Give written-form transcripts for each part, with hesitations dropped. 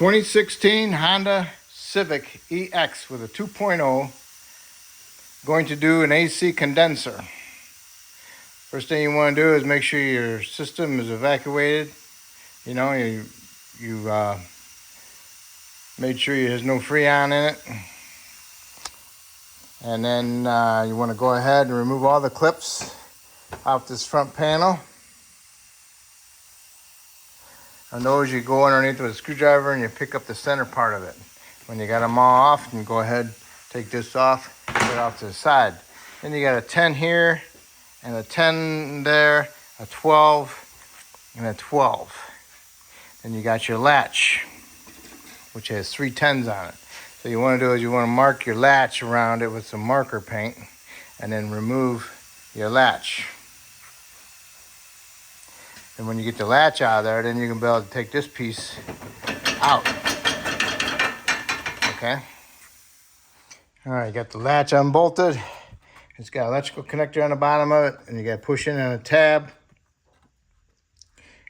2016 Honda Civic EX with a 2.0, going to do an AC condenser. First thing you want to do is make sure your system is evacuated. You know, you made sure there's no Freon in it. And then you want to go ahead and remove all the clips off this front panel. On those, you go underneath with a screwdriver and you pick up the center part of it. When you got them all off, you can go ahead, take this off, put it off to the side. Then you got a 10 here, and a 10 there, a 12, and a 12. Then you got your latch, which has 3 10s on it. So you want to do is you want to mark your latch around it with some marker paint, and then remove your latch. And when you get the latch out of there, then you can be able to take this piece out. Okay. All right, you got the latch unbolted. It's got an electrical connector on the bottom of it, and you got to push in on a tab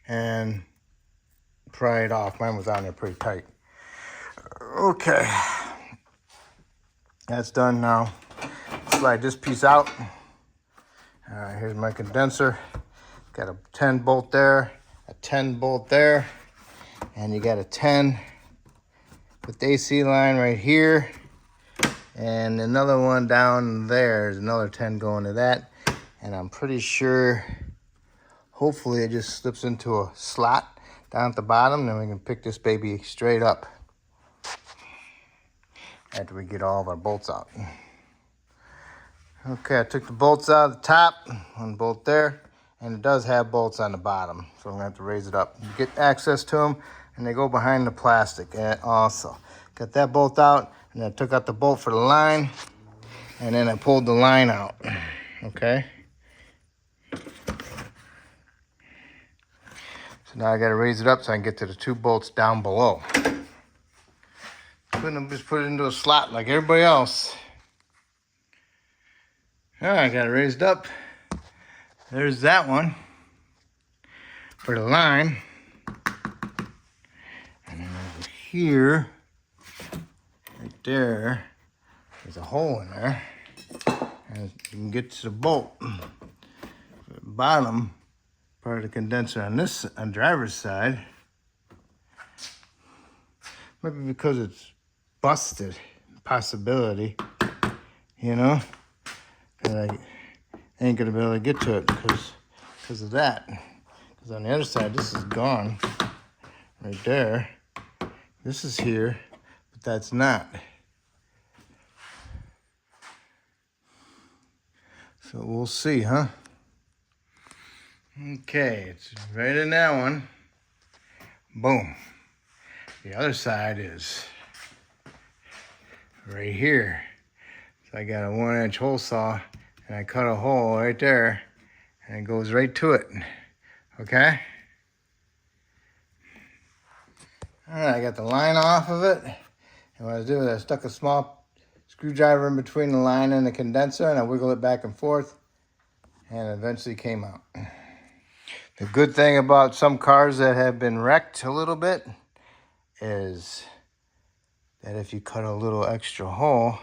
and pry it off. Mine was on there pretty tight. Okay, that's done now. Slide this piece out. All right, here's my condenser. Got a 10 bolt there, a 10 bolt there, and you got a 10 with the AC line right here, and another one down there. There's another 10 going to that, and I'm pretty sure, hopefully it just slips into a slot down at the bottom, then we can pick this baby straight up after we get all of our bolts out. Okay, I took the bolts out of the top, one bolt there. And it does have bolts on the bottom, so I'm gonna have to raise it up. You get access to them, and they go behind the plastic. And also, got that bolt out, and I took out the bolt for the line, and then I pulled the line out. Okay. So now I gotta raise it up so I can get to the 2 bolts down below. Couldn't have just put it into a slot like everybody else. All right, I got it raised up. There's that one for the line. And then over here, right there, there's a hole in there. And you can get to the bolt. The bottom part of the condenser on this, on driver's side. Maybe because it's busted, possibility, you know? That I ain't gonna be able to get to it because of that. Because on the other side, this is gone right there. This is here, but that's not. So we'll see, huh? Okay, it's right in that one. Boom. The other side is right here. So I got a 1-inch hole saw. And I cut a hole right there, and it goes right to it, okay? All right, I got the line off of it. And what I did was I stuck a small screwdriver in between the line and the condenser, and I wiggled it back and forth, and it eventually came out. The good thing about some cars that have been wrecked a little bit is that if you cut a little extra hole,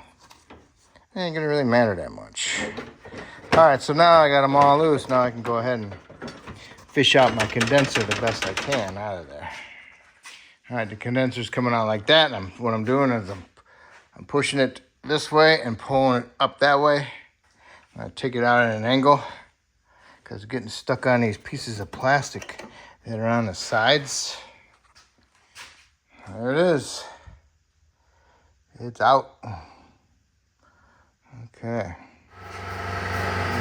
it ain't gonna really matter that much. All right, so now I got them all loose. Now I can go ahead and fish out my condenser the best I can out of there. All right, the condenser's coming out like that. And what I'm doing is I'm pushing it this way and pulling it up that way. I take it out at an angle because it's getting stuck on these pieces of plastic that are on the sides. There it is. It's out. Okay.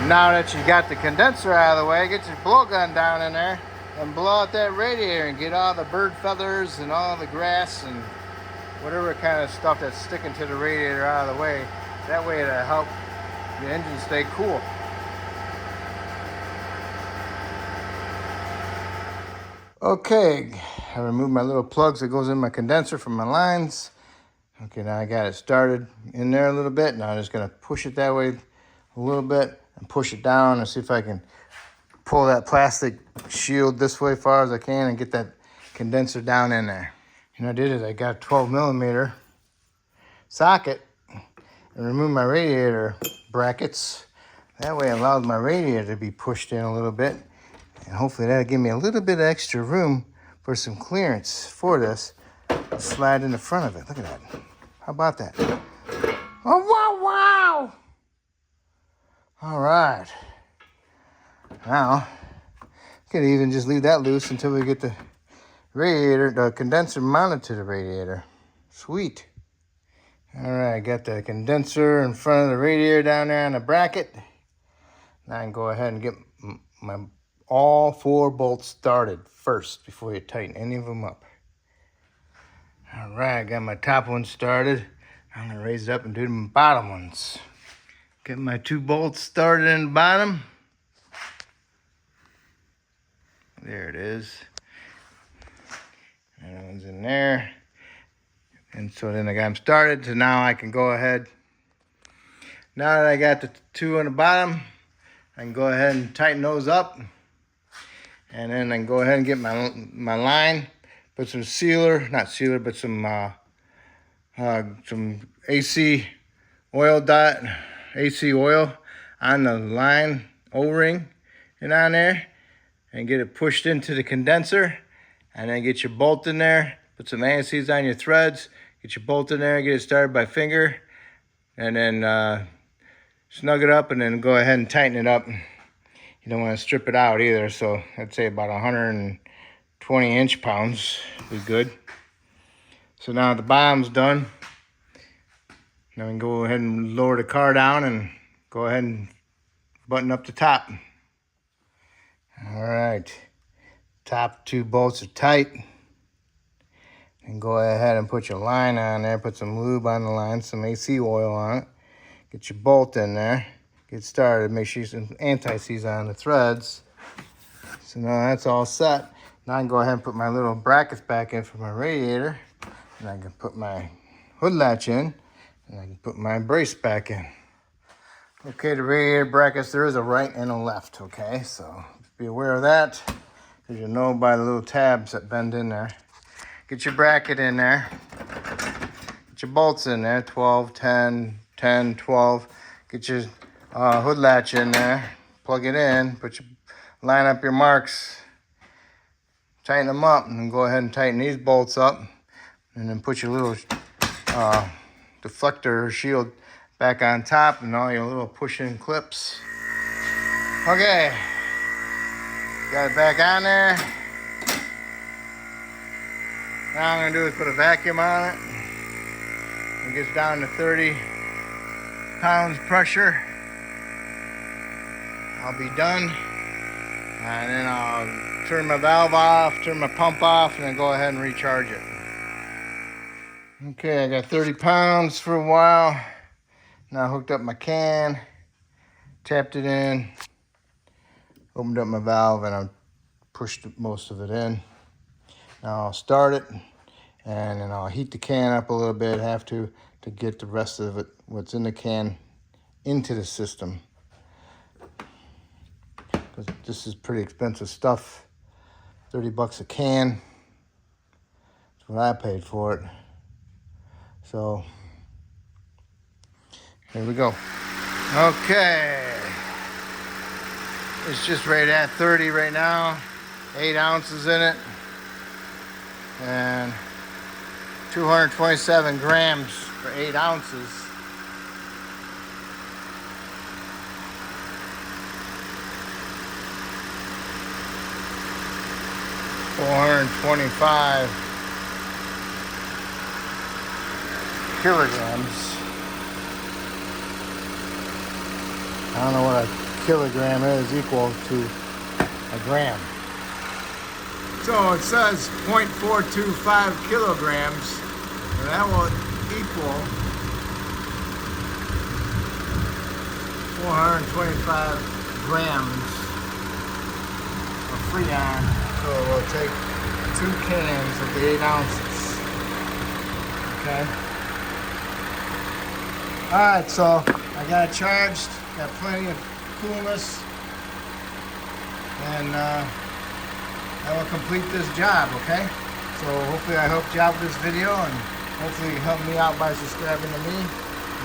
Now that you got the condenser out of the way, get your blowgun down in there and blow out that radiator and get all the bird feathers and all the grass and whatever kind of stuff that's sticking to the radiator out of the way. That way it'll help the engine stay cool. Okay, I removed my little plugs that goes in my condenser from my lines. Okay, now I got it started in there a little bit. Now I'm just gonna push it that way a little bit and push it down and see if I can pull that plastic shield this way as far as I can and get that condenser down in there. You know what I did is I got a 12mm socket and removed my radiator brackets. That way it allows my radiator to be pushed in a little bit. And hopefully that'll give me a little bit of extra room for some clearance for this to slide in the front of it. Look at that. How about that? Oh, wow, wow. All right. Now, I could even just leave that loose until we get the radiator, the condenser mounted to the radiator. Sweet. All right, got the condenser in front of the radiator down there on the bracket. Now I can go ahead and get my all 4 bolts started first before you tighten any of them up. All right, got my top one started. I'm gonna raise it up and do the bottom ones. Get my 2 bolts started in the bottom. There it is. That one's in there. And so then I got them started. So now I can go ahead. Now that I got the 2 on the bottom, I can go ahead and tighten those up. And then I can go ahead and get my line. Put some sealer, not sealer, but some AC oil on the line O-ring and on there, and get it pushed into the condenser, and then get your bolt in there. Put some anti-seize on your threads. Get your bolt in there. Get it started by finger, and then snug it up, and then go ahead and tighten it up. You don't want to strip it out either, so I'd say about 120 inch-pounds is good. So now the bottom's done. Now we can go ahead and lower the car down and go ahead and button up the top. All right, top 2 bolts are tight. And go ahead and put your line on there, put some lube on the line, some AC oil on it. Get your bolt in there, get started, make sure you some anti-seize on the threads. So now that's all set. Now I can go ahead and put my little brackets back in for my radiator. And I can put my hood latch in, and I can put my brace back in. Okay, the radiator brackets, there is a right and a left, okay? So be aware of that, because you'll know by the little tabs that bend in there. Get your bracket in there. Get your bolts in there, 12, 10, 10, 12. Get your hood latch in there. Plug it in. Line up your marks. Tighten them up, and then go ahead and tighten these bolts up. And then put your little deflector or shield back on top, and all your little push-in clips. Okay. Got it back on there. Now I'm going to do is put a vacuum on it. It gets down to 30 pounds pressure. I'll be done. And then I'll turn my valve off, turn my pump off, and then go ahead and recharge it. Okay, I got 30 pounds for a while. Now I hooked up my can, tapped it in, opened up my valve, and I pushed most of it in. Now I'll start it, and then I'll heat the can up a little bit, have to get the rest of it, what's in the can, into the system. Because this is pretty expensive stuff. 30 bucks a can. That's what I paid for it. So, here we go. Okay. It's just right at 30 right now. 8 ounces in it. And 227 grams for 8 ounces. $425 kilograms. I don't know what a kilogram is equal to a gram. So it says 0.425 kilograms, and that will equal 425 grams of Freon. So we'll take 2 cans of the 8 ounces. Okay. Alright, so I got it charged, got plenty of coolness, and I will complete this job, okay? So hopefully I helped you out with this video, and hopefully you help me out by subscribing to me.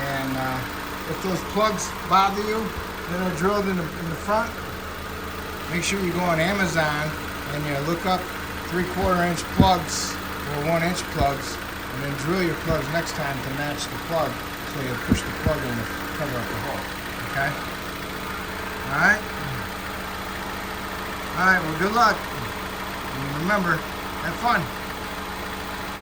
And if those plugs bother you that are drilled in the front, make sure you go on Amazon and you look up 3/4 inch plugs or 1 inch plugs, and then drill your plugs next time to match the plug, so you'll push the plug in to cover up the hole. Okay? Alright? Alright, well, good luck. And remember, have fun.